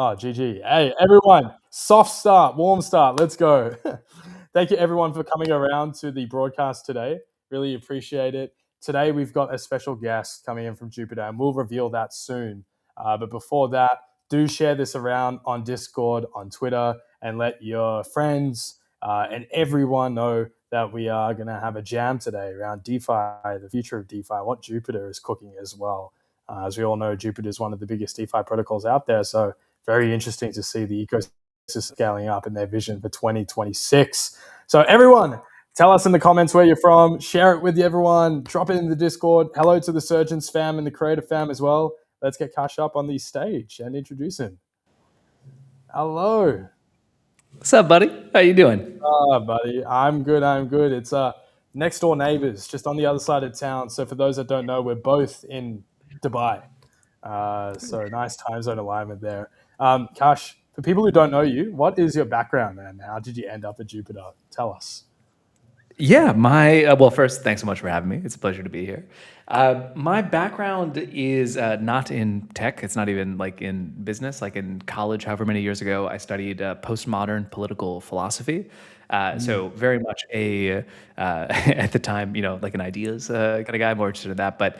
Oh, GG. Hey, everyone, soft start, warm start. Let's go. Thank you, everyone, for coming around to the broadcast today. Really appreciate it. Today, we've got a special guest coming in from Jupiter, and we'll reveal that soon. But before that, do share this around on Discord, on Twitter, and let your friends and everyone know that we are going to have a jam today around DeFi, the future of DeFi, what Jupiter is cooking as well. As we all know, Jupiter is one of the biggest DeFi protocols out there. So very interesting to see the ecosystem scaling up in their vision for 2026. So everyone, tell us in the comments where you're from. Share it with everyone. Drop it in the Discord. Hello to the Surgence fam and the Creator fam as well. Let's get Kash up on the stage and introduce him. Hello. What's up, buddy? How you doing? Oh, buddy. I'm good. It's next door neighbors, just on the other side of town. So for those that don't know, we're both in Dubai. So nice time zone alignment there. Kash, for people who don't know you, what is your background, man? How did you end up at Jupiter? Tell us. Yeah, well, first, thanks so much for having me. It's a pleasure to be here. My background is not in tech. It's not even like in business. Like in college, however many years ago, I studied postmodern political philosophy. So very much at the time, like an ideas kind of guy, more interested in that. But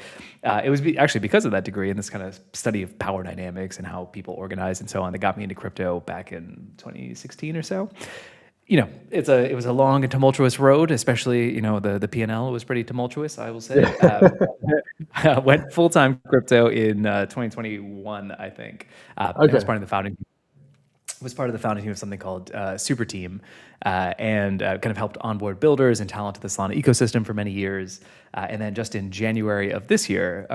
it was actually because of that degree and this kind of study of power dynamics and how people organize and so on that got me into crypto back in 2016 or so. It was a long and tumultuous road, especially, the P&L was pretty tumultuous, I will say. I went full-time crypto in 2021, I think. Okay. I was part of the founding team of something called Super Team, and kind of helped onboard builders and talent to the Solana ecosystem for many years. And then just in January of last year,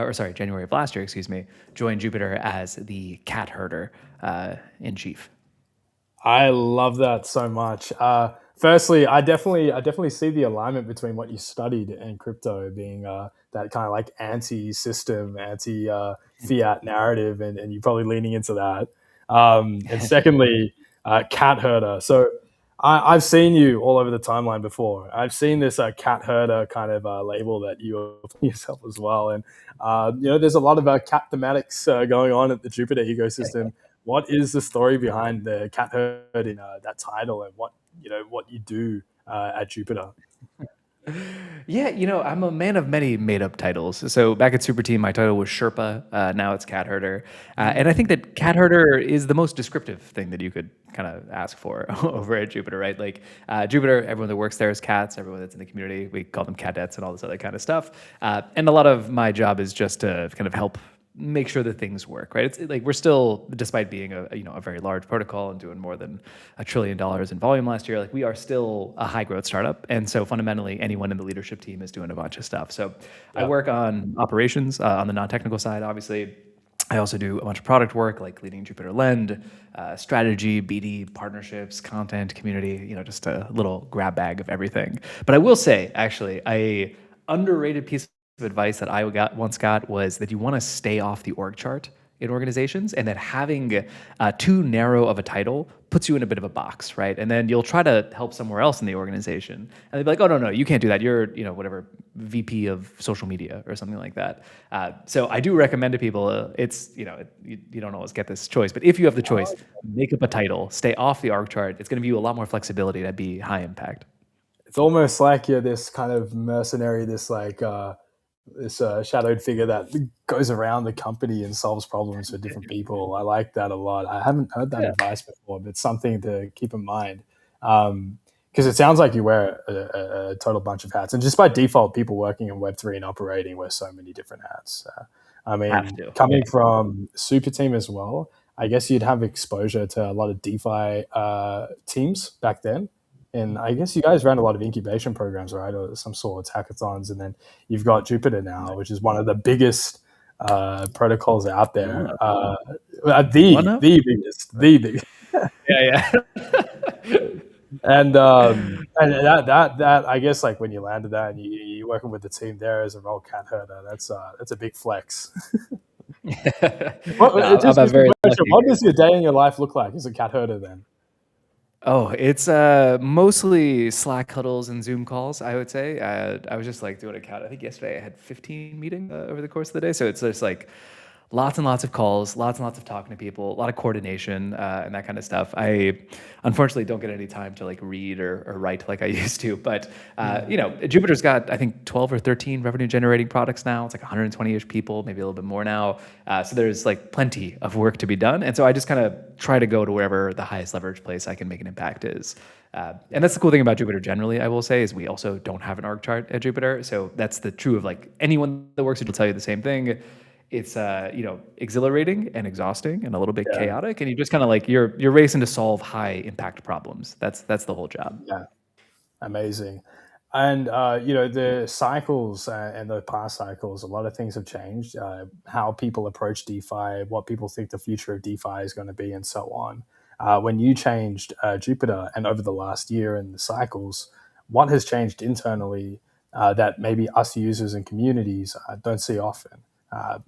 joined Jupiter as the cat herder in chief. I love that so much. Firstly, I definitely see the alignment between what you studied and crypto being that kind of like anti-system, anti-fiat narrative, and you're probably leaning into that. And secondly, cat herder. So I've seen you all over the timeline before. I've seen this cat herder kind of label that you apply yourself as well. And there's a lot of cat thematics going on at the Jupiter ecosystem. What is the story behind the cat herd in that title, and what you do at Jupiter? Yeah, I'm a man of many made-up titles. So back at Super Team, my title was Sherpa. Now it's Cat Herder, and I think that Cat Herder is the most descriptive thing that you could kind of ask for over at Jupiter, right? Like Jupiter, everyone that works there is cats. Everyone that's in the community, we call them cadettes and all this other kind of stuff. And a lot of my job is just to kind of help make sure that things work, right? It's like we're still, despite being a very large protocol and doing more than $1 trillion in volume last year, like we are still a high growth startup, and so fundamentally, anyone in the leadership team is doing a bunch of stuff. So I work on operations on the non-technical side, obviously. I also do a bunch of product work, like leading Jupiter Lend, strategy, BD, partnerships, content, community. Just a little grab bag of everything. But I will say, actually, a underrated piece of advice that I once got was that you want to stay off the org chart in organizations, and that having too narrow of a title puts you in a bit of a box, right? And then you'll try to help somewhere else in the organization, and they'll be like, "Oh no, you can't do that. You're whatever VP of social media or something like that." So I do recommend to people, it's you don't always get this choice, but if you have the choice, make up a title, stay off the org chart. It's going to give you a lot more flexibility to be high impact. It's almost like you're this kind of mercenary, this like this shadowed figure that goes around the company and solves problems for different people. I like that a lot. I haven't heard that advice before, but it's something to keep in mind. Because it sounds like you wear a total bunch of hats. And just by default, people working in Web3 and operating wear so many different hats. Coming from Super Team as well, I guess you'd have exposure to a lot of DeFi teams back then. And I guess you guys ran a lot of incubation programs, right? Or some sort of hackathons. And then you've got Jupiter now, which is one of the biggest protocols out there. The biggest. Yeah. And that I guess, like when you landed that and you're working with the team there as a role cat herder, that's a big flex. What does your day in your life look like as a cat herder then? Oh, it's mostly Slack huddles and Zoom calls, I would say. I was just like doing a count. I think yesterday I had 15 meetings over the course of the day. So it's just like lots and lots of calls, lots and lots of talking to people, a lot of coordination and that kind of stuff. I unfortunately don't get any time to like read or write like I used to. But you know, Jupiter's got I think 12 or 13 revenue generating products now. It's like 120ish people, maybe a little bit more now. So there's like plenty of work to be done. And so I just kind of try to go to wherever the highest leverage place I can make an impact is. And that's the cool thing about Jupiter generally, I will say, is we also don't have an org chart at Jupiter. So that's the true of like anyone that works at will tell you the same thing. It's you know, exhilarating and exhausting and a little bit Yeah. chaotic, and you just kind of like you're racing to solve high impact problems. That's the whole job. Yeah. Amazing. And you know, the cycles and the past cycles, a lot of things have changed. How people approach DeFi, what people think the future of DeFi is going to be, and so on. When you changed Jupiter, and over the last year and the cycles, what has changed internally that maybe us users and communities don't see often? Uh,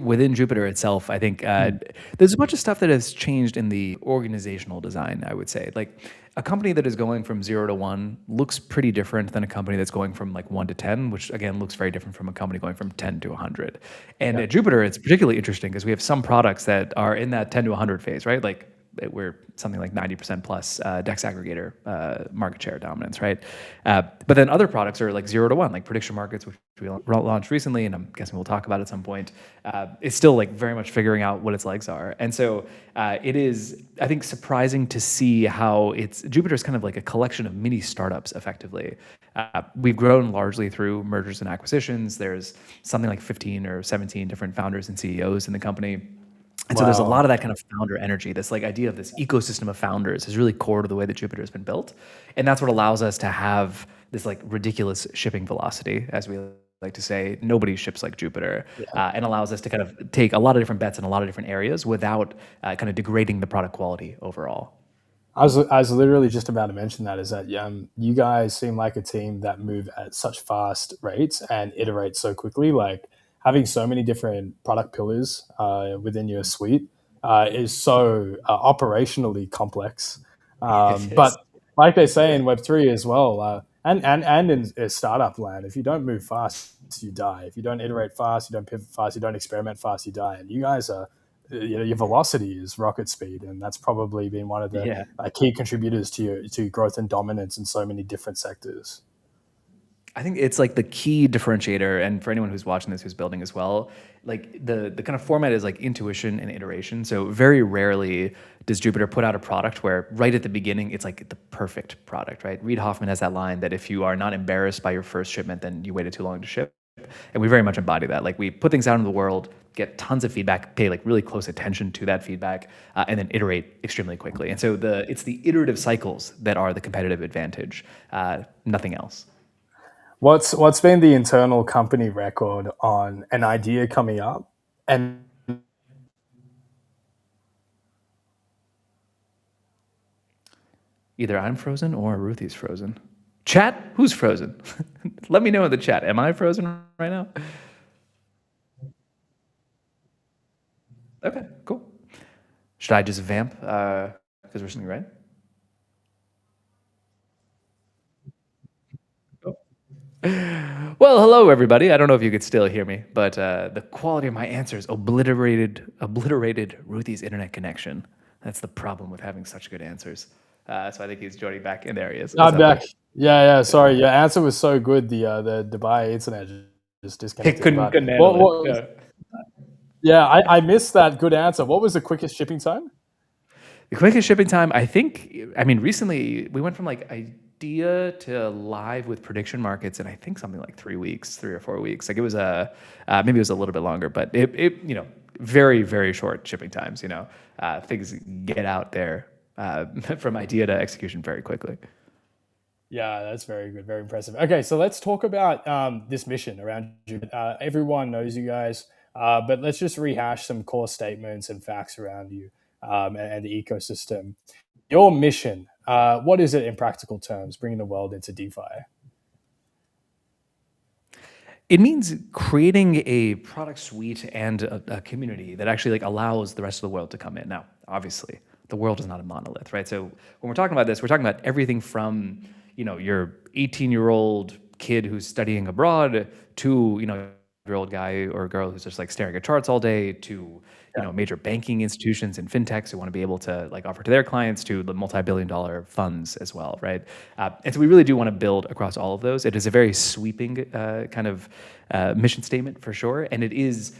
Within Jupiter itself, I think there's a bunch of stuff that has changed in the organizational design, I would say. Like a company that is going from 0 to 1 looks pretty different than a company that's going from like 1 to 10, which again looks very different from a company going from 10 to 100. And yeah. at Jupiter, it's particularly interesting because we have some products that are in that 10 to 100 phase, right? Like we're something like 90% plus DEX aggregator market share dominance, right? But then other products are like 0 to 1, like prediction markets, which we launched recently, and I'm guessing we'll talk about at some point. It's still like very much figuring out what its legs are. And so it is, I think, surprising to see how Jupiter is kind of like a collection of mini startups effectively. We've grown largely through mergers and acquisitions. There's something like 15 or 17 different founders and CEOs in the company. And so there's a lot of that kind of founder energy. This like idea of this ecosystem of founders is really core to the way that Jupiter has been built. And that's what allows us to have this like ridiculous shipping velocity, as we like to say. Nobody ships like Jupiter, and allows us to kind of take a lot of different bets in a lot of different areas without kind of degrading the product quality overall. I was literally just about to mention that, is that you guys seem like a team that move at such fast rates and iterate so quickly. Like having so many different product pillars within your suite is so operationally complex. It is. But like they say in Web3 as well, and in startup land, if you don't move fast, you die. If you don't iterate fast, you don't pivot fast, you don't experiment fast, you die. And you guys are, you know, your velocity is rocket speed, and that's probably been one of the Yeah. key contributors to growth and dominance in so many different sectors. I think it's like the key differentiator, and for anyone who's watching this, who's building as well, like the kind of format is like intuition and iteration. So very rarely does Jupiter put out a product where right at the beginning it's like the perfect product, right? Reid Hoffman has that line that if you are not embarrassed by your first shipment, then you waited too long to ship. And we very much embody that. Like we put things out into the world, get tons of feedback, pay like really close attention to that feedback, and then iterate extremely quickly. And so it's the iterative cycles that are the competitive advantage, nothing else. What's been the internal company record on an idea coming up and Either I'm frozen or Ruthie's frozen. Chat, who's frozen? Let me know in the chat. Am I frozen right now? Okay, cool. Should I just vamp because we're sitting right? Well, hello everybody. I don't know if you could still hear me, but the quality of my answers obliterated Ruthie's internet connection. That's the problem with having such good answers. So I think he's joining back in there. He is. I'm back. Yeah. Sorry, your answer was so good. The Dubai internet just disconnected. Couldn't handle it. Yeah, I missed that good answer. What was the quickest shipping time? The quickest shipping time, I think, I mean, recently we went from like idea to live with prediction markets in I think something like 3 weeks, 3 or 4 weeks. Like it was maybe it was a little bit longer, but it you know, very, very short shipping times, you know. Things get out there from idea to execution very quickly. Yeah, that's very good, very impressive. Okay, so let's talk about this mission around Jupiter. Everyone knows you guys, but let's just rehash some core statements and facts around you and the ecosystem. Your mission, what is it in practical terms, bringing the world into DeFi? It means creating a product suite and a community that actually like allows the rest of the world to come in. Now, obviously, the world is not a monolith, right? So when we're talking about this, we're talking about everything from, you know, your 18-year-old kid who's studying abroad to, you know, year-old guy or girl who's just like staring at charts all day to major banking institutions and fintechs who want to be able to like offer to their clients to the multi-billion-dollar funds as well, right? And so we really do want to build across all of those. It is a very sweeping kind of mission statement for sure, and it is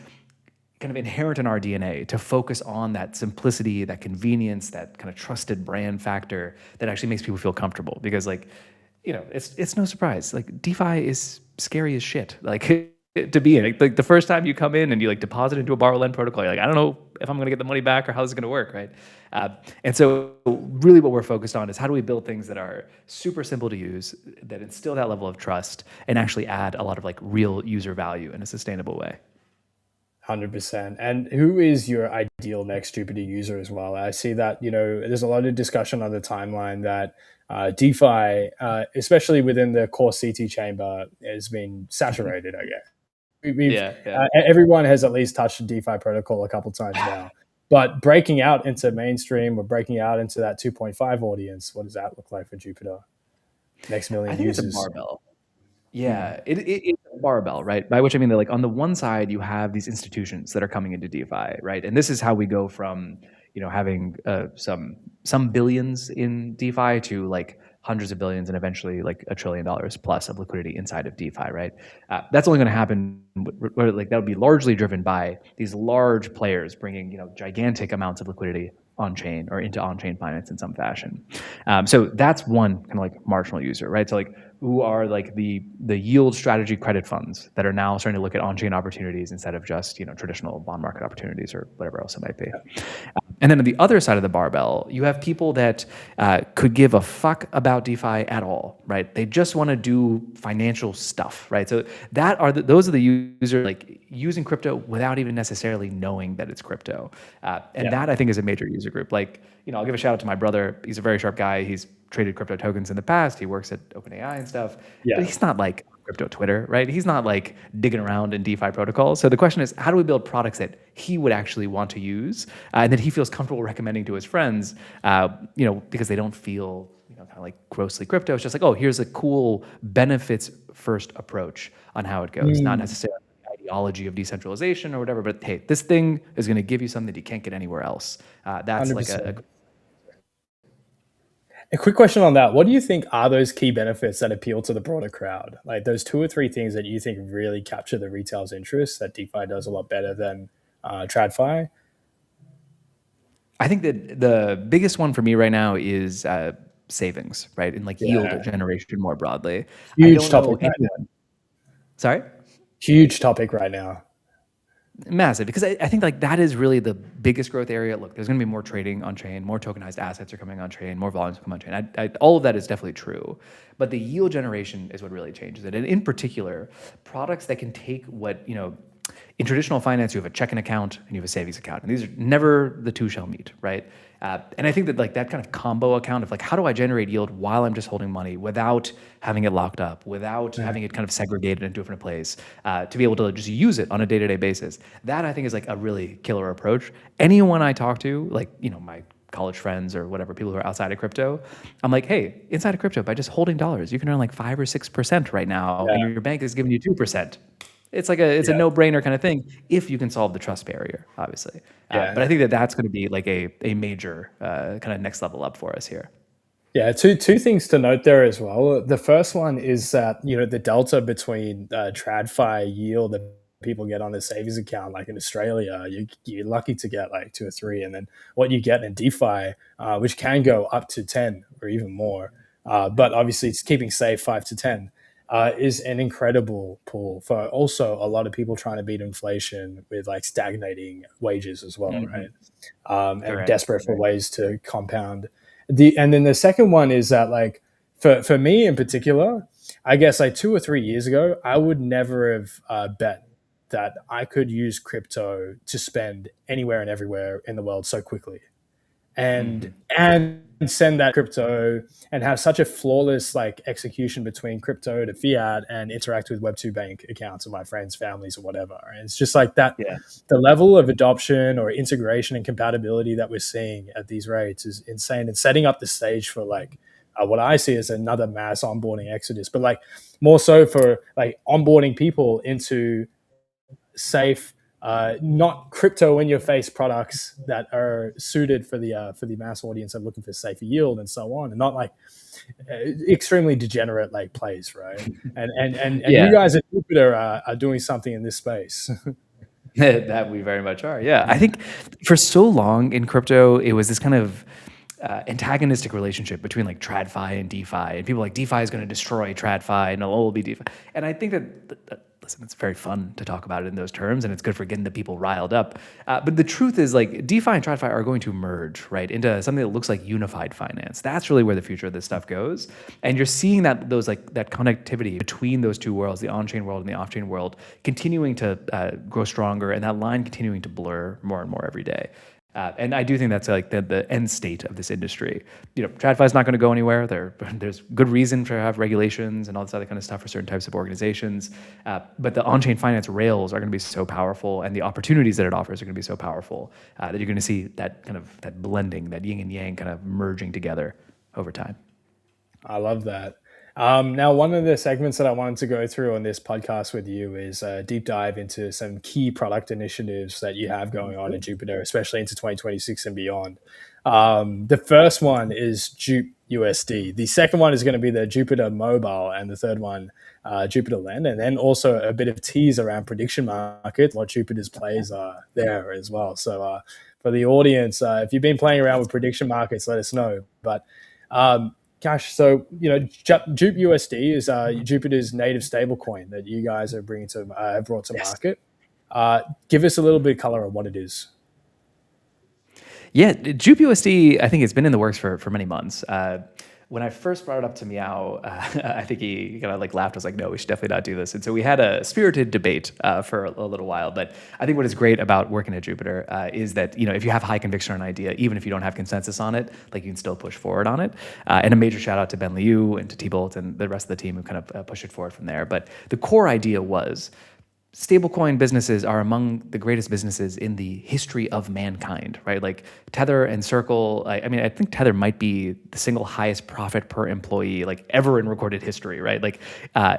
kind of inherent in our DNA to focus on that simplicity, that convenience, that kind of trusted brand factor that actually makes people feel comfortable. Because like, it's no surprise. Like DeFi is scary as shit. Like to be in. Like the first time you come in and you like deposit into a borrow lend protocol, you're like, I don't know if I'm going to get the money back or how this is going to work, right? And so really what we're focused on is how do we build things that are super simple to use, that instill that level of trust and actually add a lot of like real user value in a sustainable way. 100%. And who is your ideal next Jupiter user as well? I see that, there's a lot of discussion on the timeline that DeFi, especially within the core CT chamber, has been saturated, I guess. Everyone has at least touched a DeFi protocol a couple times now. But breaking out into mainstream or breaking out into that 2.5 audience, what does that look like for Jupiter? Next million users. It's a barbell. Yeah, it's a barbell, right? By which I mean that like on the one side, you have these institutions that are coming into DeFi, right? And this is how we go from, having some billions in DeFi to like hundreds of billions and eventually like $1 trillion plus of liquidity inside of DeFi, right? That's only going to happen, like that would be largely driven by these large players bringing, gigantic amounts of liquidity on-chain or into on-chain finance in some fashion. So that's one kind of like marginal user, right? So like who are like the yield strategy credit funds that are now starting to look at on-chain opportunities instead of just, traditional bond market opportunities or whatever else it might be. And then on the other side of the barbell, you have people that could give a fuck about DeFi at all, right? They just want to do financial stuff, right? So those are the users like using crypto without even necessarily knowing that it's crypto. That I think is a major user group. Like, I'll give a shout out to my brother. He's a very sharp guy. He's traded crypto tokens in the past. He works at OpenAI and stuff. But he's not like crypto Twitter, right? He's not like digging around in DeFi protocols. So the question is, how do we build products that he would actually want to use and that he feels comfortable recommending to his friends, because they don't feel, kind of like grossly crypto. It's just like, oh, here's a cool benefits first approach on how it goes. Not necessarily the ideology of decentralization or whatever, but hey, this thing is going to give you something that you can't get anywhere else. That's 100%. Like a quick question on that. What do you think are those key benefits that appeal to the broader crowd? Like those 2 or 3 things that you think really capture the retail's interest that DeFi does a lot better than TradFi? I think that the biggest one for me right now is savings, right? And like yield generation more broadly. Huge topic right now. Sorry? Huge topic right now. Massive, because I think like that is really the biggest growth area. Look, there's going to be more trading on chain, more tokenized assets are coming on chain, more volumes come on chain. All of that is definitely true, but the yield generation is what really changes it. And in particular, products that can take what, in traditional finance, you have a checking account and you have a savings account, and these are never the two shall meet, right? And I think that like that kind of combo account of like, how do I generate yield while I'm just holding money without having it locked up, without having it kind of segregated into a different place, to be able to just use it on a day-to-day basis. That I think is like a really killer approach. Anyone I talk to, like, my college friends or whatever, people who are outside of crypto, I'm like, hey, inside of crypto, by just holding dollars, you can earn like 5 or 6% right now, and your bank is giving you 2%. It's like a no-brainer kind of thing if you can solve the trust barrier, obviously. But I think that that's going to be like a major kind of next level up for us here. Yeah, two things to note there as well. The first one is that the delta between TradFi yield that people get on their savings account, like in Australia, you're lucky to get like 2 or 3, and then what you get in DeFi, which can go up to 10 or even more, but obviously it's keeping safe 5 to 10. Is an incredible pool for also a lot of people trying to beat inflation with like stagnating wages as well, right? And desperate for ways to compound. And then the second one is that like for me in particular, I guess like 2 or 3 years ago, I would never have bet that I could use crypto to spend anywhere and everywhere in the world so quickly. And send that crypto and have such a flawless like execution between crypto to fiat and interact with Web2 bank accounts of my friends, families, or whatever. And it's just like that. The level of adoption or integration and compatibility that we're seeing at these rates is insane, and setting up the stage for like what I see as another mass onboarding exodus, but like more so for like onboarding people into safe, not crypto in your face products that are suited for the mass audience of looking for safer yield and so on, and not like extremely degenerate like plays, right? And you Yeah. guys at Jupiter are doing something in this space. That we very much are. Yeah. I think for so long in crypto, it was this kind of antagonistic relationship between like TradFi and DeFi, and people like DeFi is going to destroy TradFi and it'll all be DeFi. And I think that listen, it's very fun to talk about it in those terms, and it's good for getting the people riled up. But the truth is, like, DeFi and TradFi are going to merge, right, into something that looks like unified finance. That's really where the future of this stuff goes. And you're seeing that that connectivity between those two worlds, the on-chain world and the off-chain world, continuing to grow stronger, and that line continuing to blur more and more every day. And I do think that's like the end state of this industry. TradFi is not going to go anywhere. There's good reason to have regulations and all this other kind of stuff for certain types of organizations. But the on-chain finance rails are going to be so powerful, and the opportunities that it offers are going to be so powerful that you're going to see that blending, that yin and yang kind of merging together over time. I love that. Now, one of the segments that I wanted to go through on this podcast with you is a deep dive into some key product initiatives that you have going on in Jupiter, especially into 2026 and beyond. The first one is jup.ag. The second one is going to be the Jupiter Mobile, and the third one, Jupiter Lend, and then also a bit of tease around prediction market, what Jupiter's plays are there as well. So for the audience, if you've been playing around with prediction markets, let us know. But Kash, so jup.ag is Jupiter's native stablecoin that you guys are brought to Yes. market. Give us a little bit of color on what it is. Yeah, jup.ag, I think it's been in the works for many months. When I first brought it up to Meow, I think he kind of like laughed. I was like, no, we should definitely not do this. And so we had a spirited debate for a little while. But I think what is great about working at Jupiter is that, if you have high conviction on an idea, even if you don't have consensus on it, like you can still push forward on it. And a major shout out to Ben Liu and to T-Bolt and the rest of the team who kind of pushed it forward from there. But the core idea was, stablecoin businesses are among the greatest businesses in the history of mankind, right? Like Tether and Circle. I think Tether might be the single highest profit per employee like ever in recorded history, right? Like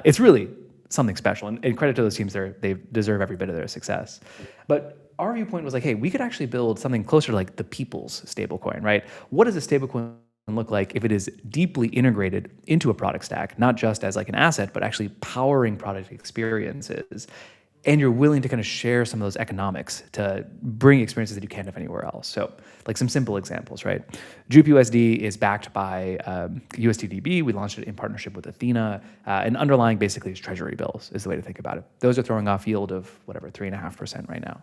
it's really something special. And credit to those teams, they deserve every bit of their success. But our viewpoint was like, hey, we could actually build something closer to like the people's stablecoin, right? What does a stablecoin look like if it is deeply integrated into a product stack, not just as like an asset, but actually powering product experiences? And you're willing to kind of share some of those economics to bring experiences that you can't have anywhere else. So like some simple examples, right? jup.ag is backed by USDDB. We launched it in partnership with Athena. And underlying basically is treasury bills is the way to think about it. Those are throwing off yield of 3.5% right now.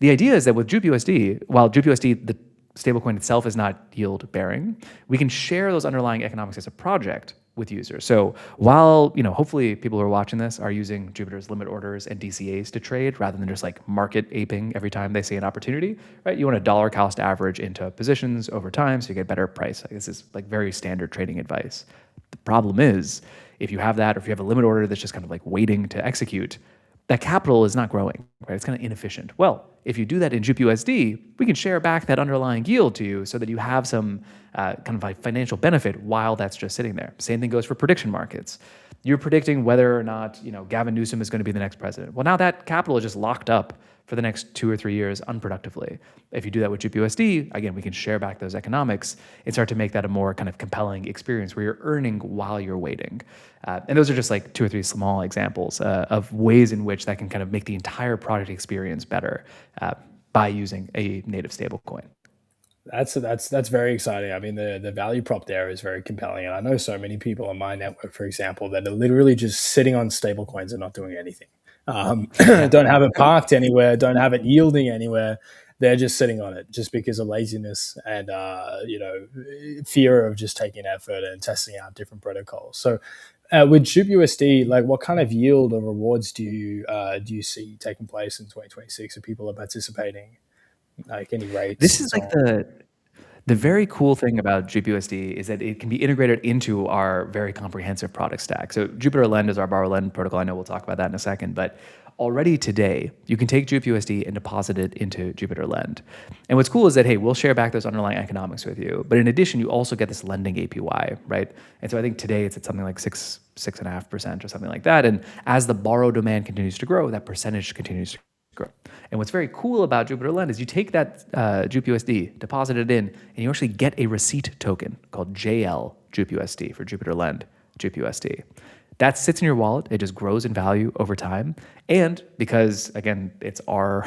The idea is that with jup.ag, while jup.ag, the stablecoin itself is not yield bearing, we can share those underlying economics as a project with users. So while, hopefully people who are watching this are using Jupiter's limit orders and DCAs to trade rather than just like market aping every time they see an opportunity, right? You want a dollar cost average into positions over time so you get better price. This is like very standard trading advice. The problem is if you have that, or if you have a limit order that's just kind of like waiting to execute, that capital is not growing, right? It's kind of inefficient. Well, if you do that in jup.ag, we can share back that underlying yield to you so that you have some kind of like financial benefit while that's just sitting there. Same thing goes for prediction markets. You're predicting whether or not Gavin Newsom is going to be the next president. Well, now that capital is just locked up for the next 2 or 3 years unproductively. If you do that with jup.ag, again, we can share back those economics and start to make that a more kind of compelling experience where you're earning while you're waiting. And those are just like 2 or 3 small examples of ways in which that can kind of make the entire product experience better by using a native stablecoin. That's very exciting. I mean, the value prop there is very compelling. And I know so many people on my network, for example, that are literally just sitting on stable coins and not doing anything. Don't have it parked anywhere, don't have it yielding anywhere. They're just sitting on it just because of laziness and fear of just taking effort and testing out different protocols. So with jup.ag, like what kind of yield or rewards do you see taking place in 2026 if people are participating? Like any rates? This is like The very cool thing about JupUSD is that it can be integrated into our very comprehensive product stack. So Jupiter Lend is our borrow lend protocol. I know we'll talk about that in a second, but already today, you can take JupUSD and deposit it into Jupiter Lend. And what's cool is that, hey, we'll share back those underlying economics with you. But in addition, you also get this lending APY, right? And so I think today it's at something like 6.5% or something like that. And as the borrow demand continues to grow, that percentage continues to grow. And what's very cool about Jupiter Lend is you take that JupUSD, deposit it in, and you actually get a receipt token called JL JupUSD for Jupiter Lend JupUSD. That sits in your wallet. It just grows in value over time. And because, again, it's our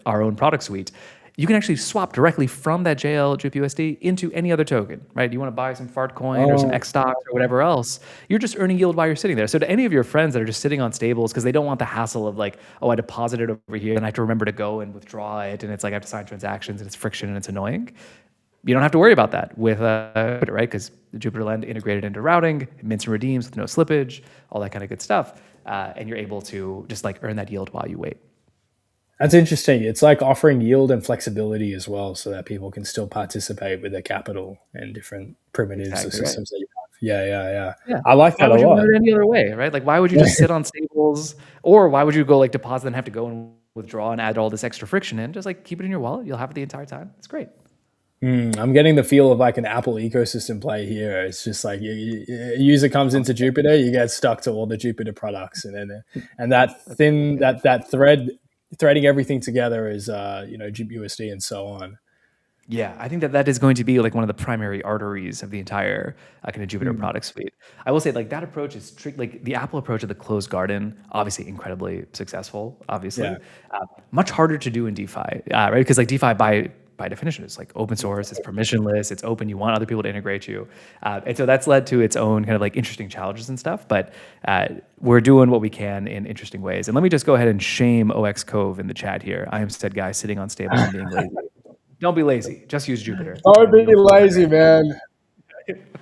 own product suite, you can actually swap directly from that JL JupUSD into any other token, right? You want to buy some fart coin or some X stocks or whatever else, you're just earning yield while you're sitting there. So to any of your friends that are just sitting on stables because they don't want the hassle of like, oh, I deposited over here and I have to remember to go and withdraw it, and it's like I have to sign transactions and it's friction and it's annoying. You don't have to worry about that with Jupiter, right? Because the Jupiter Lend integrated into routing, mints and redeems with no slippage, all that kind of good stuff, and you're able to just like earn that yield while you wait. That's interesting. It's like offering yield and flexibility as well, so that people can still participate with their capital and different primitives or Exactly right. systems that you have. Yeah. Yeah. I like Why that a would you lot. want it any other way, right? Like, why would you just sit on stables, or why would you go like deposit and have to go and withdraw and add all this extra friction in? Just like keep it in your wallet. You'll have it the entire time. It's great. I'm getting the feel of like an Apple ecosystem play here. It's just like a user comes into Jupiter, you get stuck to all the Jupiter products, and that threading everything together is JupUSD and so on. Yeah, I think that is going to be like one of the primary arteries of the entire kind of Jupiter product suite. I will say like that approach is like the Apple approach of the closed garden, obviously incredibly successful, obviously. Yeah. Much harder to do in DeFi, right? Because like DeFi by definition is like open source, it's permissionless, it's open, you want other people to integrate you. And so that's led to its own kind of like interesting challenges and stuff, but we're doing what we can in interesting ways. And let me just go ahead and shame OX Cove in the chat here. I am said guy sitting on stables and being lazy. Don't be lazy. Just use Jupiter. Don't be lazy, man.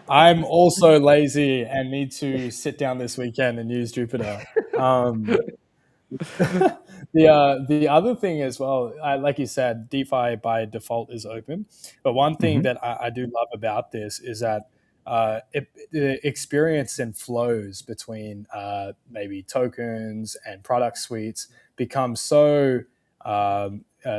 I'm also lazy and need to sit down this weekend and use Jupiter. The other thing as well, like you said, DeFi by default is open. But one thing that I do love about this is that the experience and flows between maybe tokens and product suites become so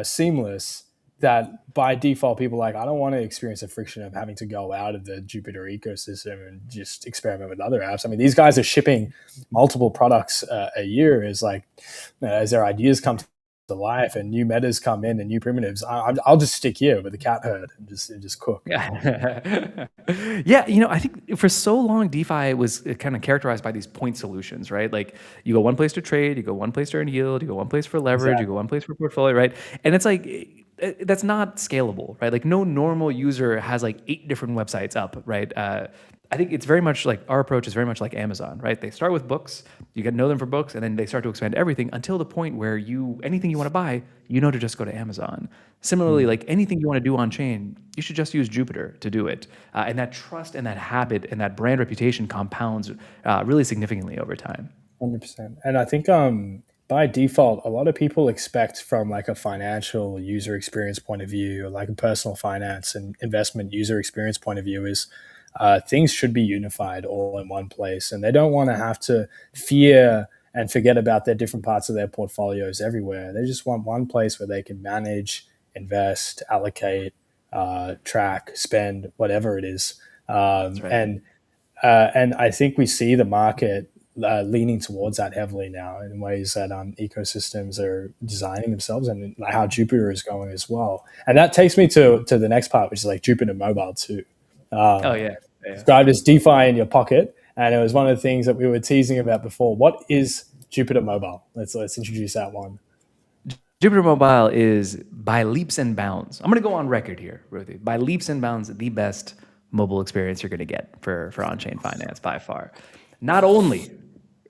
seamless that by default people are like, I don't want to experience the friction of having to go out of the Jupiter ecosystem and just experiment with other apps. I mean, these guys are shipping multiple products a year as their ideas come to life and new metas come in and new primitives. I'll just stick here with the cat herd and just cook. Yeah, I think for so long DeFi was kind of characterized by these point solutions, right? Like you go one place to trade, you go one place to earn yield, you go one place for leverage, Exactly. you go one place for portfolio, right? And it's like that's not scalable, right? Like no normal user has like 8 different websites up, right? I think it's very much like our approach is very much like Amazon, right? They start with books, you get to know them for books, and then they start to expand everything until the point where anything you want to buy, to just go to Amazon. Similarly, like anything you want to do on chain, you should just use Jupiter to do it. And that trust and that habit and that brand reputation compounds really significantly over time. 100%. And I think by default, a lot of people expect from like a financial user experience point of view, or like a personal finance and investment user experience point of view is things should be unified all in one place. And they don't want to have to fear and forget about their different parts of their portfolios everywhere. They just want one place where they can manage, invest, allocate, track, spend, whatever it is. That's right. And I think we see the market leaning towards that heavily now in ways that ecosystems are designing themselves, and how Jupiter is going as well. And that takes me to the next part, which is like Jupiter Mobile too. Oh yeah. Described as DeFi in your pocket, and it was one of the things that we were teasing about before. What is Jupiter Mobile? Let's introduce that one. Jupiter Mobile is by leaps and bounds. I'm going to go on record here, Ruthie. By leaps and bounds, the best mobile experience you're going to get for on-chain finance by far. Not only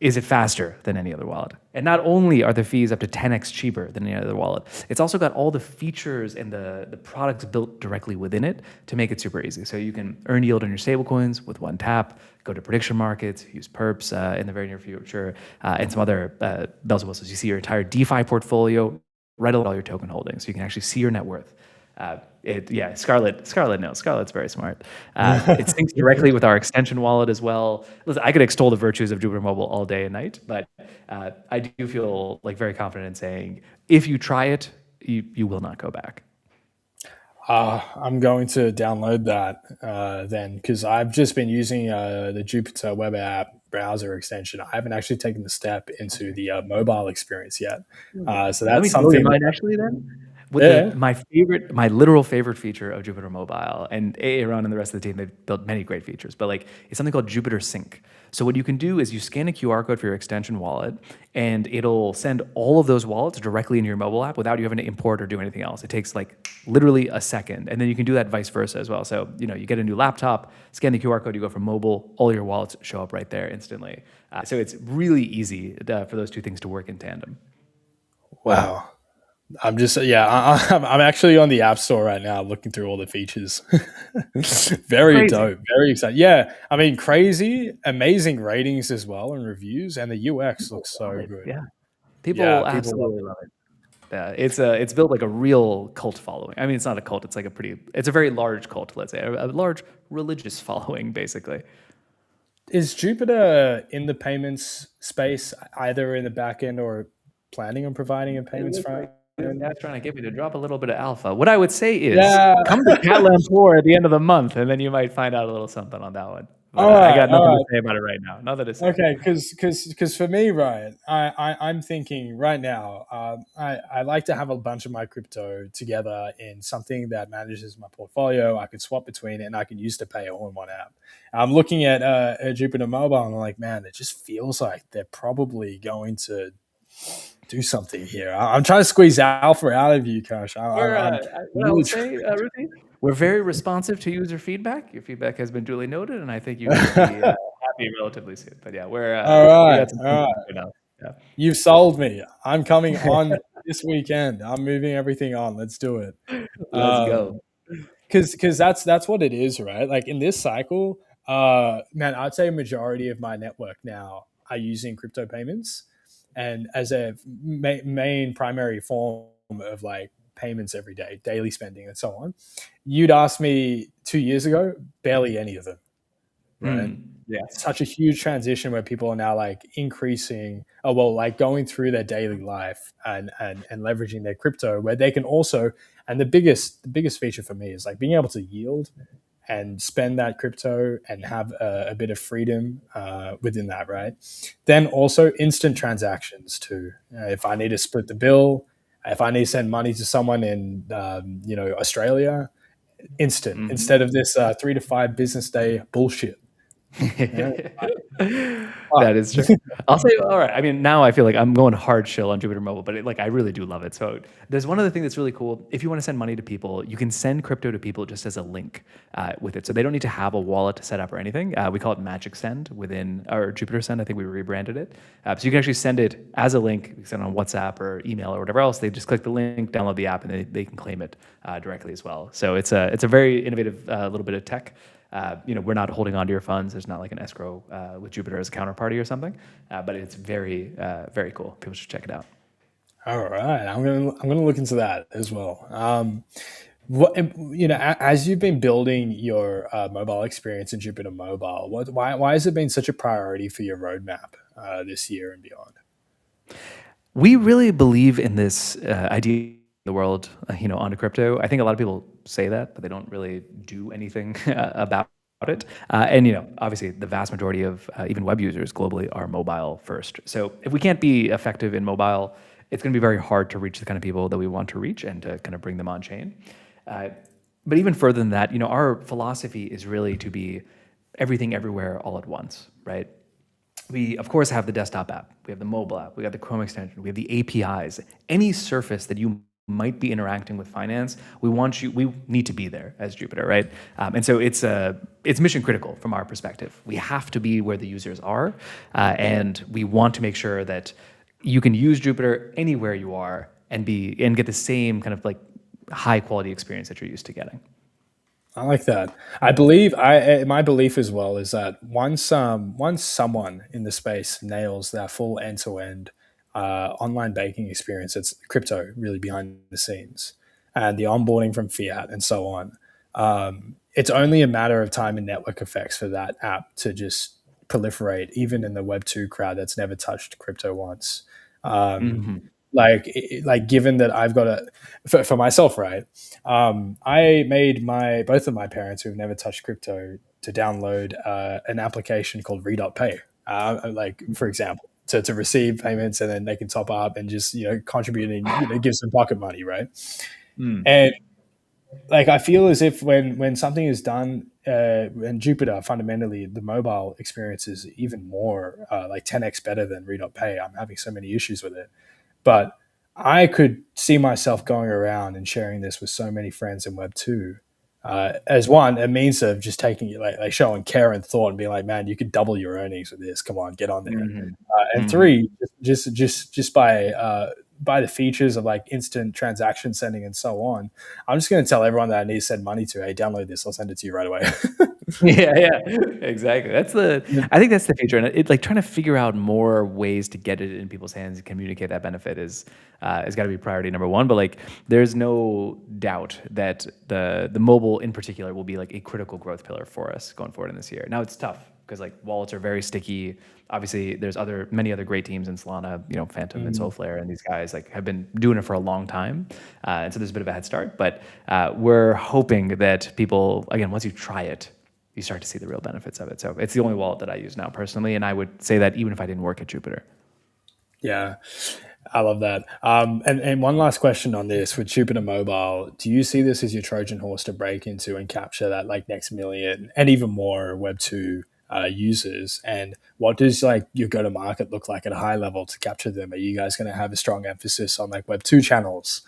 is it faster than any other wallet, and not only are the fees up to 10x cheaper than any other wallet, it's also got all the features and the products built directly within it to make it super easy. So you can earn yield on your stablecoins with one tap, go to prediction markets, use perps in the very near future, and some other bells and whistles. You see your entire DeFi portfolio right along all your token holdings, so you can actually see your net worth. Scarlet knows. Scarlet's very smart. It syncs directly with our extension wallet as well. Listen, I could extol the virtues of Jupiter Mobile all day and night, but I do feel like very confident in saying if you try it, you will not go back. I'm going to download that then, because I've just been using the Jupiter web app browser extension. I haven't actually taken the step into the mobile experience yet. So Let that's me blow your something. mind actually then. With Yeah. my literal favorite feature of Jupiter Mobile, and Aaron and the rest of the team, they've built many great features, but like it's something called Jupiter Sync. So what you can do is you scan a QR code for your extension wallet, and it'll send all of those wallets directly into your mobile app without you having to import or do anything else. It takes like literally a second, and then you can do that vice versa as well. So you get a new laptop, scan the QR code, you go from mobile, all your wallets show up right there instantly. So it's really easy for those two things to work in tandem. Wow. I'm just I'm actually on the App Store right now, looking through all the features. Very Crazy. dope, very exciting. Yeah, I mean, crazy, amazing ratings as well and reviews, and the UX looks so good. Yeah, Yeah, people people love absolutely love it. Yeah, it's built like a real cult following. I mean, it's not a cult; it's a very large cult. Let's say a large religious following, basically. it. Is Jupiter in the payments space, either in the back end or planning on providing a It payments looks front like this end? guy's trying to get me to drop a little bit of alpha. What I would say is, Yeah. come to Catalan 4 at the end of the month, and then you might find out a little something on that one. But All I right, got all nothing to right. say about it right now. Nothing to say. Okay, because for me, right, I'm thinking right now, I like to have a bunch of my crypto together in something that manages my portfolio. I can swap between it, and I can use to pay all in one app. I'm looking at Jupiter Mobile, and I'm like, man, it just feels like they're probably going to do something here. I'm trying to squeeze alpha out of you, Kash. I'm What I will really say, Ruthie, we're very responsive to user feedback. Your feedback has been duly noted, and I think you should be happy relatively soon. But yeah, all we right, got some all things right. to do now. Yeah. You've sold me. I'm coming on this weekend. I'm moving everything on. Let's do it. Let's go. Because that's what it is, right? Like in this cycle, man, I'd say a majority of my network now are using crypto payments, and as a main primary form of like payments every day, daily spending, and so on. You'd ask me 2 years ago, barely any of them, right? Yeah. Such a huge transition where people are now like increasing, oh well, like going through their daily life and leveraging their crypto, where they can also, and the biggest feature for me is like being able to yield and spend that crypto and have a bit of freedom within that, right? Then also instant transactions too. If I need to split the bill, if I need to send money to someone in Australia, instant instead of this 3 to 5 business day bullshit. Yeah. That is true. I'll say, all right. I mean, now I feel like I'm going hard chill on Jupiter Mobile, but I really do love it. So there's one other thing that's really cool. If you want to send money to people, you can send crypto to people just as a link with it. So they don't need to have a wallet to set up or anything. We call it Magic Send within our Jupiter Send. I think we rebranded it. So you can actually send it as a link, you can send it on WhatsApp or email or whatever else. They just click the link, download the app, and they can claim it directly as well. So it's a very innovative little bit of tech. We're not holding on to your funds. There's not like an escrow with Jupiter as a counterparty or something, but it's very, very cool. People should check it out. All right, I'm gonna look into that as well. As you've been building your mobile experience in Jupiter Mobile, why has it been such a priority for your roadmap this year and beyond? We really believe in this idea of the world, onto crypto. I think a lot of people say that, but they don't really do anything about it. And obviously, the vast majority of even web users globally are mobile first. So if we can't be effective in mobile, it's going to be very hard to reach the kind of people that we want to reach and to kind of bring them on chain. Uh, but even further than that, our philosophy is really to be everything everywhere all at once, right? We, of course, have the desktop app. We have the mobile app. We got the Chrome extension. We have the APIs. Any surface that you might be interacting with finance, we need to be there as Jupiter, right? And so it's mission critical from our perspective. We have to be where the users are, and we want to make sure that you can use Jupiter anywhere you are and get the same kind of like high quality experience that you're used to getting. I like that. I believe my belief as well is that once someone in the space nails that full end to end online banking experience, it's crypto really behind the scenes. and the onboarding from fiat and so on. It's only a matter of time and network effects for that app to just proliferate, even in the Web2 crowd that's never touched crypto once. Um, Hmm. like given that I've got for myself, right? I made both of my parents who've never touched crypto to download an application called re.pay, like for example, to receive payments, and then they can top up and just contribute and give some pocket money, right? Mm. And like I feel as if when something is done in Jupiter, fundamentally the mobile experience is even more like 10x better than re.pay. I'm having so many issues with it, but I could see myself going around and sharing this with so many friends in Web two. As one, a means of just taking it, like showing care and thought and being like, man, you could double your earnings with this. Come on, get on there. Hmm. And Hmm. three, just by the features of like instant transaction sending and so on, I'm just going to tell everyone that I need to send money to, hey, download this. I'll send it to you right away. Yeah, yeah, exactly. I think that's the future, and it like trying to figure out more ways to get it in people's hands and communicate that benefit is got to be priority number one. But like, there's no doubt that the mobile in particular will be like a critical growth pillar for us going forward in this year. Now it's tough because like wallets are very sticky. Obviously, there's many other great teams in Solana, Phantom and Mm. Soulflare, and these guys like have been doing it for a long time, and so there's a bit of a head start. But we're hoping that people, again, once you try it, you start to see the real benefits of it. So it's the only wallet that I use now personally, and I would say that even if I didn't work at Jupiter. Yeah, I love that. And one last question on this with Jupiter Mobile, do you see this as your Trojan horse to break into and capture that like next million and even more Web two users? And what does like your go to market look like at a high level to capture them? Are you guys going to have a strong emphasis on like Web two channels,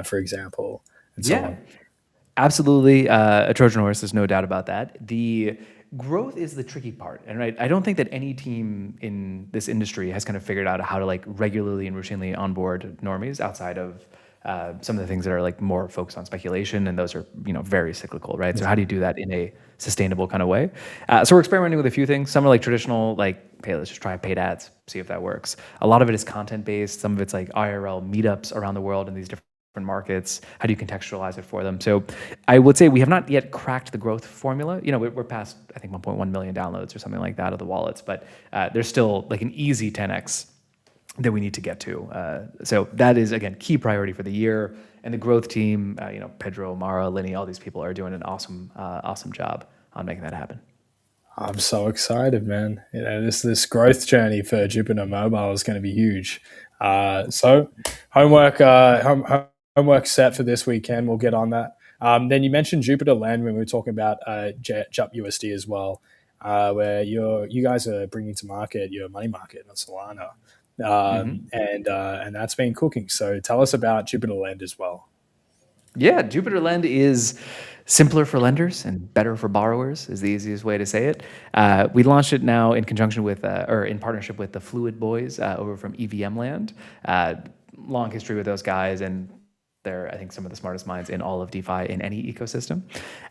for example, and so Yeah, on? absolutely, a Trojan horse. There's no doubt about that. The growth is the tricky part, and right, I don't think that any team in this industry has kind of figured out how to like regularly and routinely onboard normies outside of some of the things that are like more focused on speculation, and those are very cyclical, right? So how do you do that in a sustainable kind of way? So we're experimenting with a few things. Some are like traditional, like hey, let's just try paid ads, see if that works. A lot of it is content based. Some of it's like IRL meetups around the world in these different markets. How do you contextualize it for them? So I would say we have not yet cracked the growth formula. We're past, I think, 1.1 million downloads or something like that of the wallets, but there's still like an easy 10x that we need to get to. So that is, again, key priority for the year. And the growth team, Pedro, Mara, Lenny, all these people are doing an awesome job on making that happen. I'm so excited, man. This growth journey for Jupiter Mobile is going to be huge. So homework homework set for this weekend. We'll get on that. Then you mentioned Jupiter Land when we were talking about jup.USD as well, where you guys are bringing to market your money market on Solana, Hmm. and that's been cooking. So tell us about Jupiter Land as well. Yeah, Jupiter Lend is simpler for lenders and better for borrowers, is the easiest way to say it. We launched it now in conjunction with, or in partnership with the Fluid Boys over from EVM Land. Long history with those guys, and they're, I think, some of the smartest minds in all of DeFi in any ecosystem.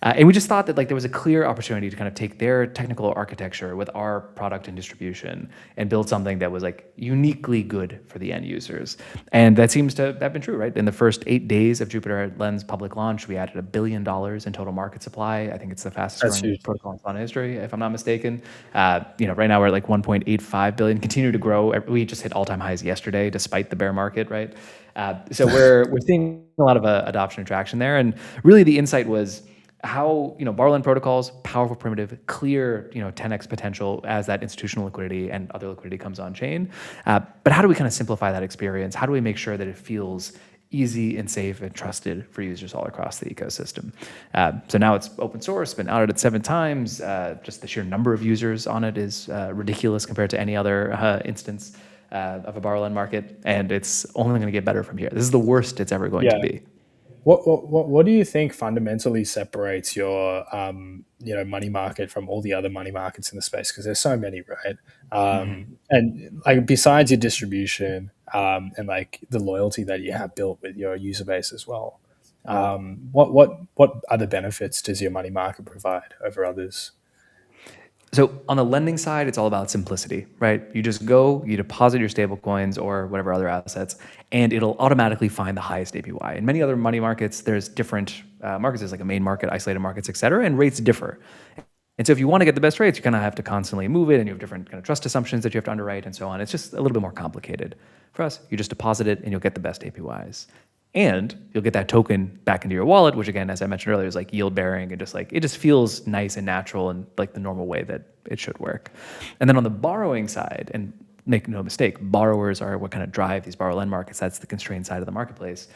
And we just thought that like there was a clear opportunity to kind of take their technical architecture with our product and distribution and build something that was like uniquely good for the end users. And that seems to have been true, right? In the first 8 days of Jupiter Lens public launch, we added $1 billion in total market supply. I think it's the fastest That's growing huge. protocol in Solana history, if I'm not mistaken. Right now we're at like 1.85 billion, continue to grow. We just hit all-time highs yesterday, despite the bear market, right? So we're seeing a lot of adoption and traction there, and really the insight was how borrowland protocols, powerful, primitive, clear 10x potential as that institutional liquidity and other liquidity comes on chain. But how do we kind of simplify that experience? How do we make sure that it feels easy and safe and trusted for users all across the ecosystem? So now it's open source, been audited 7 times. Just the sheer number of users on it is ridiculous compared to any other instance of a borrow lend market, and it's only going to get better from here. This is the worst it's ever going to Yeah. be. What do you think fundamentally separates your money market from all the other money markets in the space? Because there's so many, right? Mhm. And like besides your distribution and like the loyalty that you have built with your user base as well, what other benefits does your money market provide over others? So on the lending side, it's all about simplicity, right? You just go, you deposit your stable coins or whatever other assets, and it'll automatically find the highest APY. In many other money markets, there's different markets. There's like a main market, isolated markets, et cetera, and rates differ. And so if you want to get the best rates, you kind of have to constantly move it, and you have different kind of trust assumptions that you have to underwrite and so on. It's just a little bit more complicated. For us, you just deposit it and you'll get the best APYs. And you'll get that token back into your wallet, which again, as I mentioned earlier, is like yield bearing and just like, it just feels nice and natural and like the normal way that it should work. And then on the borrowing side, and make no mistake, borrowers are what kind of drive these borrow lend markets. That's the constrained side of the marketplace.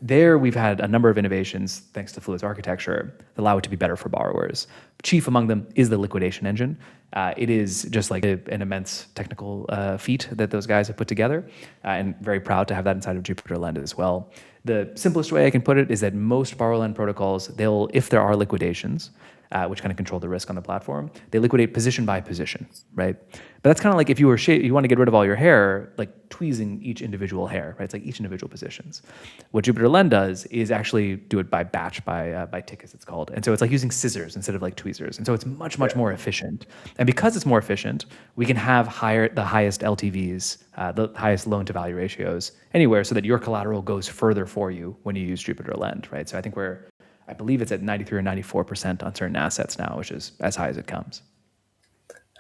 There, we've had a number of innovations thanks to Fluid's architecture that allow it to be better for borrowers. Chief among them is the liquidation engine. It is just like an immense technical feat that those guys have put together, and very proud to have that inside of Jupiter Lend as well. The simplest way I can put it is that most borrow lend protocols, they'll, if there are liquidations, which kind of control the risk on the platform, they liquidate position by position, right? But that's kind of like if you were you want to get rid of all your hair, like tweezing each individual hair, right? It's like each individual positions. What Jupiter Lend does is actually do it by batch, by tick as it's called. And so it's like using scissors instead of like tweezers. And so it's much more efficient. And because it's more efficient, we can have the highest LTVs, the highest loan to value ratios anywhere, so that your collateral goes further for you when you use Jupiter Lend, right? So I believe it's at 93 or 94% on certain assets now, which is as high as it comes.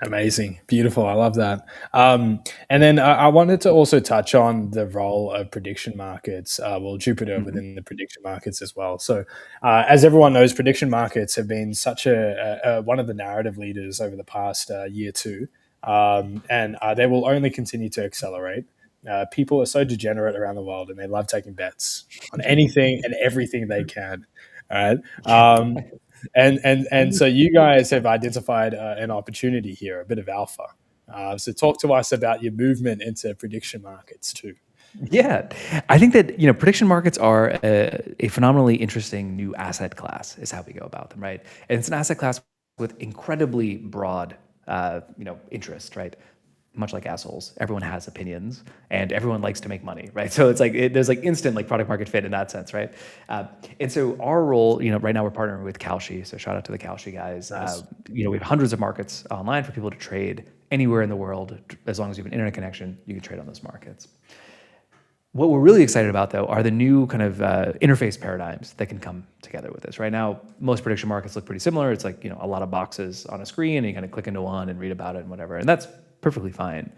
Amazing. Beautiful. I love that. And then I wanted to also touch on the role of prediction markets, Jupiter within the prediction markets as well. So as everyone knows, prediction markets have been such one of the narrative leaders over the past year too. And they will only continue to accelerate. People are so degenerate around the world, and they love taking bets on anything and everything they can. All right. And so you guys have identified an opportunity here, a bit of alpha. So talk to us about your movement into prediction markets too. Yeah, I think that prediction markets are a phenomenally interesting new asset class. Is how we go about them, right? And it's an asset class with incredibly broad, interest, right? Much like assholes, everyone has opinions and everyone likes to make money, right? So it's like there's like instant like product market fit in that sense, right? And so our role, right now we're partnering with Kash, so shout out to the Kash guys. Nice. We have hundreds of markets online for people to trade anywhere in the world. As long as you have an internet connection, you can trade on those markets. What we're really excited about, though, are the new kind of interface paradigms that can come together with this. Right now, most prediction markets look pretty similar. It's like a lot of boxes on a screen, and you kind of click into one and read about it and whatever, and that's perfectly fine.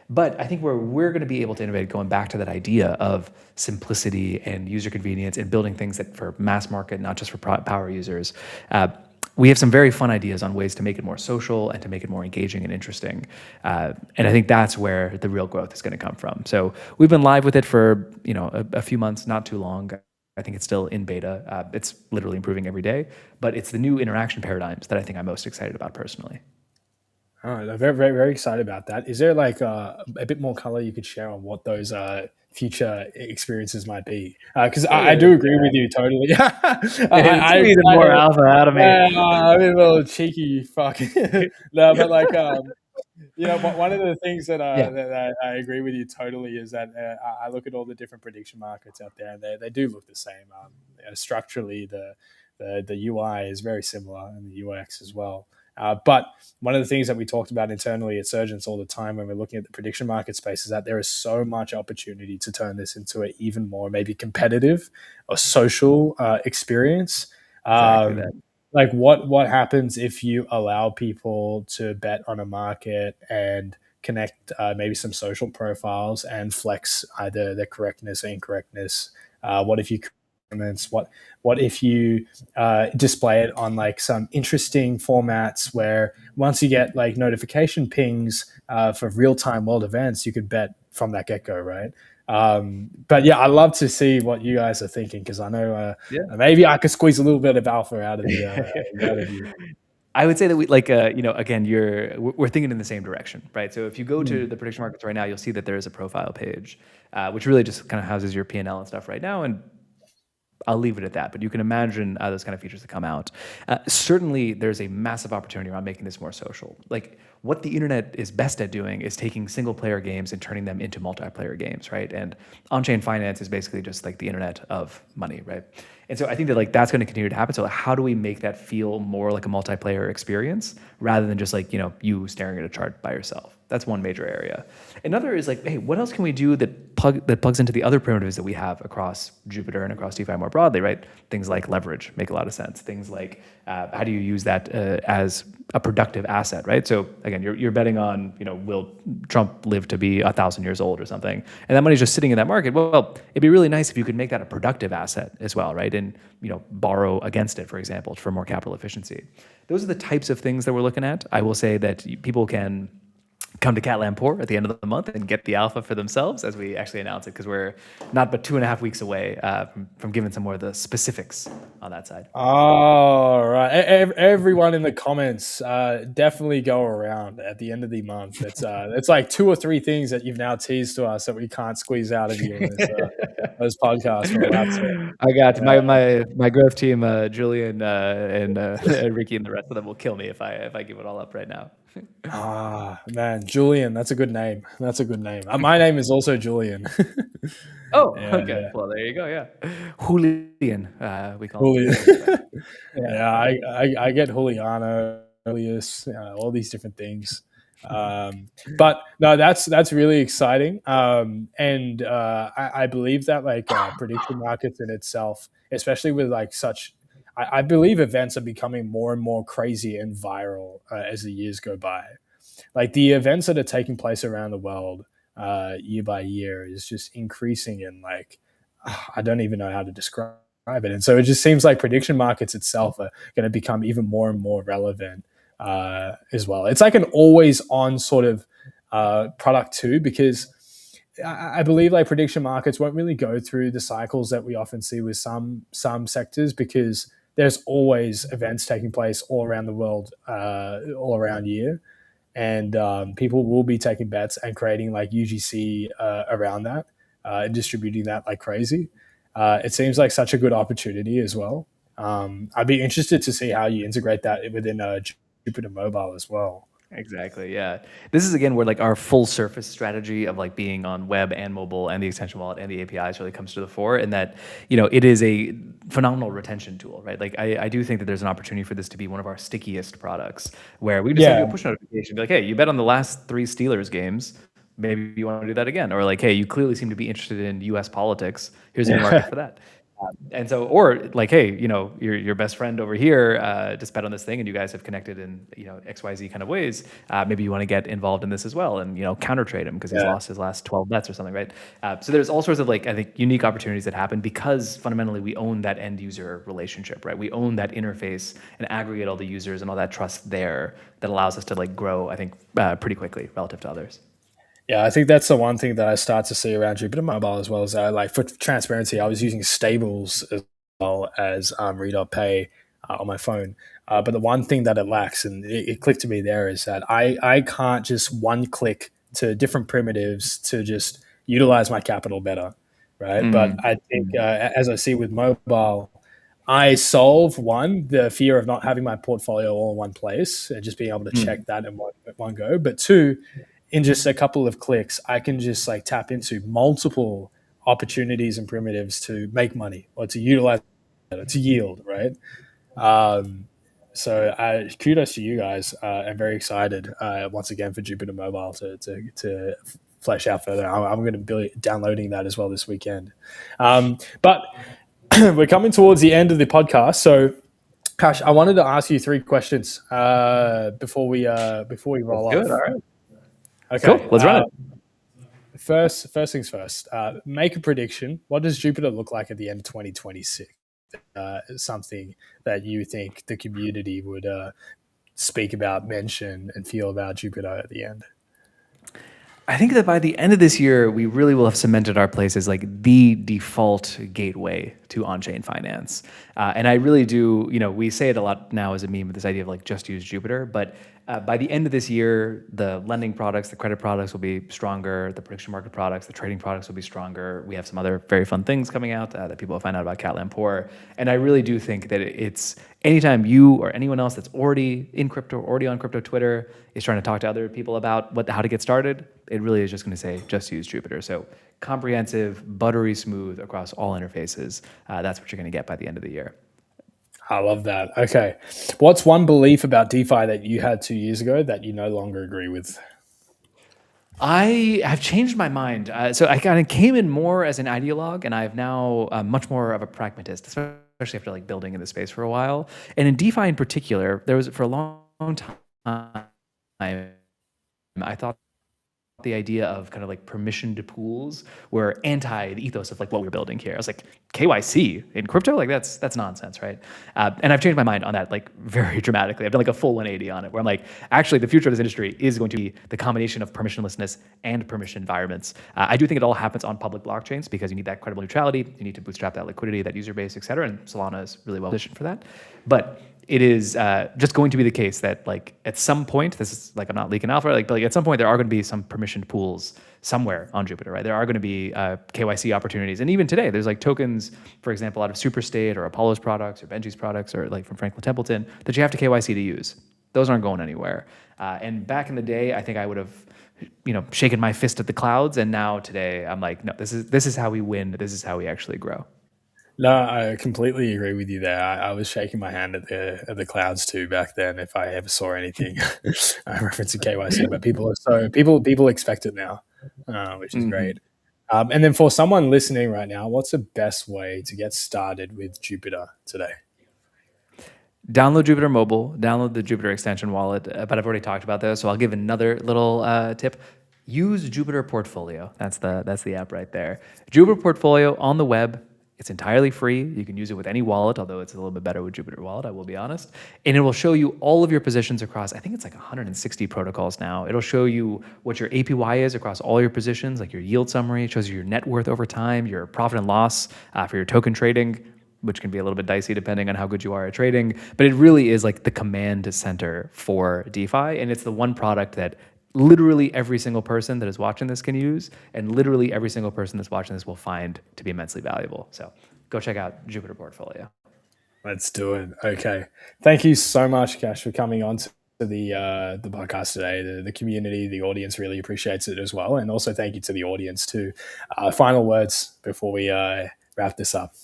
But I think where we're going to be able to innovate, going back to that idea of simplicity and user convenience and building things that for mass market, not just for power users, we have some very fun ideas on ways to make it more social and to make it more engaging and interesting. And I think that's where the real growth is going to come from. So we've been live with it for a few months, not too long. I think it's still in beta. It's literally improving every day, but it's the new interaction paradigms that I think I'm most excited about personally. All right, I'm very, very, very excited about that. Is there like a bit more color you could share on what those future experiences might be? Because I do agree with you totally. I need more alpha out of me. I'm a little cheeky fuck. No, but like, one of the things that I agree with you totally is that I look at all the different prediction markets out there, and they do look the same. Structurally, the UI is very similar, and the UX as well. But one of the things that we talked about internally at Surgence all the time when we're looking at the prediction market space is that there is so much opportunity to turn this into an even more maybe competitive or social experience. Exactly that. Like what happens if you allow people to bet on a market and connect maybe some social profiles and flex either their correctness or incorrectness? What if you what if you display it on like some interesting formats where once you get like notification pings for real-time world events, you could bet from that get-go, right? But yeah, I love to see what you guys are thinking, because I know maybe I could squeeze a little bit of alpha out of you. I would say that we again, we're thinking in the same direction, right? So if you go to the prediction markets right now, you'll see that there is a profile page, which really just kind of houses your P&L and stuff right now. And I'll leave it at that. But you can imagine those kind of features that come out. Certainly, there's a massive opportunity around making this more social. Like what the internet is best at doing is taking single player games and turning them into multiplayer games, right? And on-chain finance is basically just like the internet of money, right? And so I think that like that's going to continue to happen. So like, how do we make that feel more like a multiplayer experience rather than just like, you know, you staring at a chart by yourself? That's one major area. Another is like, hey, what else can we do that plugs into the other primitives that we have across Jupiter and across DeFi more broadly, right? Things like leverage make a lot of sense. Things like how do you use that as a productive asset, right? So again, you're betting on, you know, will Trump live to be 1,000 years old or something, and that money's just sitting in that market. Well, it'd be really nice if you could make that a productive asset as well, right? And you know, borrow against it, for example, for more capital efficiency. Those are the types of things that we're looking at. I will say that people can come to Catlampore at the end of the month and get the alpha for themselves as we actually announce it, because we're not but 2.5 weeks away from giving some more of the specifics on that side. All right, everyone in the comments, definitely go around at the end of the month. It's like 2 or 3 things that you've now teased to us that we can't squeeze out of you in this podcast for I got my growth team, Julian and Ricky and the rest of them will kill me if I give it all up right now. Man, Julian, that's a good name. That's a good name. My name is also Julian. Oh, Yeah, okay. yeah. Well, there you go. Yeah, Julian, we call Julian. him. Yeah, I get Juliano, Julius, all these different things. But no, that's really exciting. And I believe that like prediction markets in itself, especially with like such, I believe events are becoming more and more crazy and viral as the years go by. Like the events that are taking place around the world year by year is just increasing, and like I don't even know how to describe it. And so it just seems like prediction markets itself are going to become even more and more relevant as well. It's like an always on sort of product too, because I believe like prediction markets won't really go through the cycles that we often see with some sectors, because there's always events taking place all around the world, all around year, and people will be taking bets and creating like UGC around that and distributing that like crazy. It seems like such a good opportunity as well. I'd be interested to see how you integrate that within Jupiter Mobile as well. Exactly. Yeah. This is again where like our full surface strategy of like being on web and mobile and the extension wallet and the APIs really comes to the fore, and that, you know, it is a phenomenal retention tool, right? Like I do think that there's an opportunity for this to be one of our stickiest products, where we just send you a Yeah, push notification, be like, hey, you bet on the last 3 Steelers games. Maybe you want to do that again. Or like, hey, you clearly seem to be interested in US politics. Here's a new market for that. And so, or like, hey, you know, your best friend over here just bet on this thing, and you guys have connected in, you know, XYZ kind of ways. Maybe you want to get involved in this as well, and, you know, counter trade him because he's yeah. lost his last 12 bets or something, right? So there's all sorts of like, I think, unique opportunities that happen because fundamentally we own that end user relationship, right? We own that interface and aggregate all the users and all that trust there that allows us to like grow, I think, pretty quickly relative to others. Yeah, I think that's the one thing that I start to see around Jupiter Mobile as well. Is like for transparency, I was using stables as well as Re.pay on my phone. But the one thing that it lacks, and it clicked to me there, is that I can't just one click to different primitives to just utilize my capital better, right? But Mm. I think as I see with mobile, I solve one, the fear of not having my portfolio all in one place and just being able to Mm. check that in one go. But two, in just a couple of clicks, I can just like tap into multiple opportunities and primitives to make money or to utilize it, to yield, right? Um, so kudos to you guys. I'm very excited once again for Jupiter Mobile to flesh out further. I'm going to be downloading that as well this weekend. But we're coming towards the end of the podcast, so Kash, I wanted to ask you 3 questions before we Let's roll do it. All off. right. Okay. Cool. Let's run it. First things first. Make a prediction. What does Jupiter look like at the end of 2026? Something that you think the community would speak about, mention, and feel about Jupiter at the end. I think that by the end of this year, we really will have cemented our place as like the default gateway to on-chain finance. And I really do, we say it a lot now as a meme with this idea of like just use Jupiter, but by the end of this year, the lending products, the credit products will be stronger, the prediction market products, the trading products will be stronger. We have some other very fun things coming out that people will find out about Catland Poor. And I really do think that it's anytime you or anyone else that's already in crypto, already on crypto Twitter, is trying to talk to other people about how to get started, it really is just going to say, just use Jupiter. So comprehensive, buttery smooth across all interfaces. That's what you're going to get by the end of the year. I love that. Okay. What's one belief about DeFi that you had 2 years ago that you no longer agree with? I have changed my mind. So I kind of came in more as an ideologue, and I've now much more of a pragmatist, especially after like building in the space for a while. And in DeFi in particular, there was for a long time, I thought the idea of kind of like permissioned pools were anti the ethos of like what we're building here. I was like, KYC in crypto, like that's nonsense, right? And I've changed my mind on that like very dramatically. I've done like a full 180 on it, where I'm like, actually, the future of this industry is going to be the combination of permissionlessness and permission environments. I do think it all happens on public blockchains because you need that credible neutrality, you need to bootstrap that liquidity, that user base, et cetera. And Solana is really well positioned for that. But it is just going to be the case that like at some point, this is like I'm not leaking alpha, but like at some point there are going to be some permissioned pools somewhere on Jupiter, right? There are going to be KYC opportunities, and even today there's like tokens, for example, out of Superstate or Apollo's products or Benji's products or like from Franklin Templeton that you have to KYC to use. Those aren't going anywhere. And back in the day, I think I would have shaken my fist at the clouds, and now today I'm like, no, this is how we win. This is how we actually grow. No, I completely agree with you there. I was shaking my hand at the clouds too back then if I ever saw anything referencing KYC. But people expect it now, which is great. And then for someone listening right now, what's the best way to get started with Jupiter today? Download Jupiter Mobile, download the Jupiter extension wallet, but I've already talked about this, so I'll give another little tip. Use Jupiter Portfolio. That's the app right there. Jupiter Portfolio on the web. It's entirely free. You can use it with any wallet, although it's a little bit better with Jupiter Wallet, I will be honest. And it will show you all of your positions across, I think it's like 160 protocols now. It'll show you what your APY is across all your positions, like your yield summary. It shows you your net worth over time, your profit and loss for your token trading, which can be a little bit dicey depending on how good you are at trading. But it really is like the command center for DeFi. And it's the one product that literally every single person that is watching this can use, and literally every single person that's watching this will find to be immensely valuable. So go check out Jupiter Portfolio. Let's do it. Okay. Thank you so much, Kash, for coming on to the podcast today. The community, the audience really appreciates it as well. And also thank you to the audience too. Final words before we wrap this up.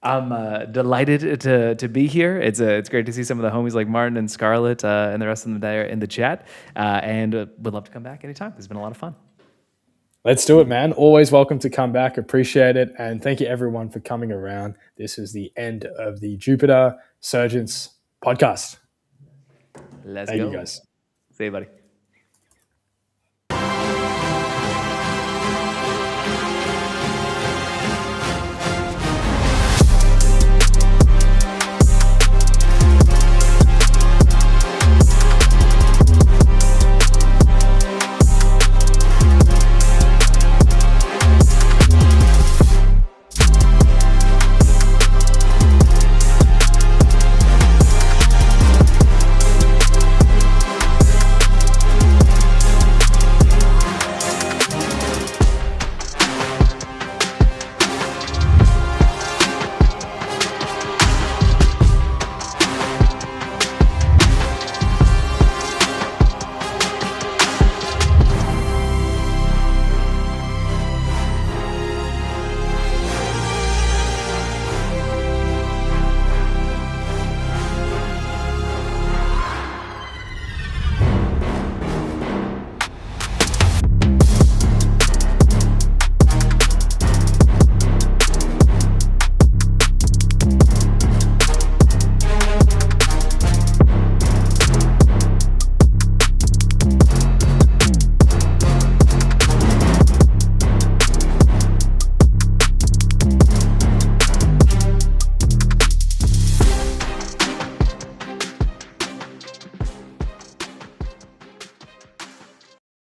I'm delighted to be here. It's great to see some of the homies like Martin and Scarlett and the rest of them there in the chat, and would love to come back anytime. It's been a lot of fun. Let's do it, man. Always welcome to come back. Appreciate it. And thank you everyone for coming around. This is the end of the Jupiter Surgence podcast. Let's thank go. you guys. See you, buddy.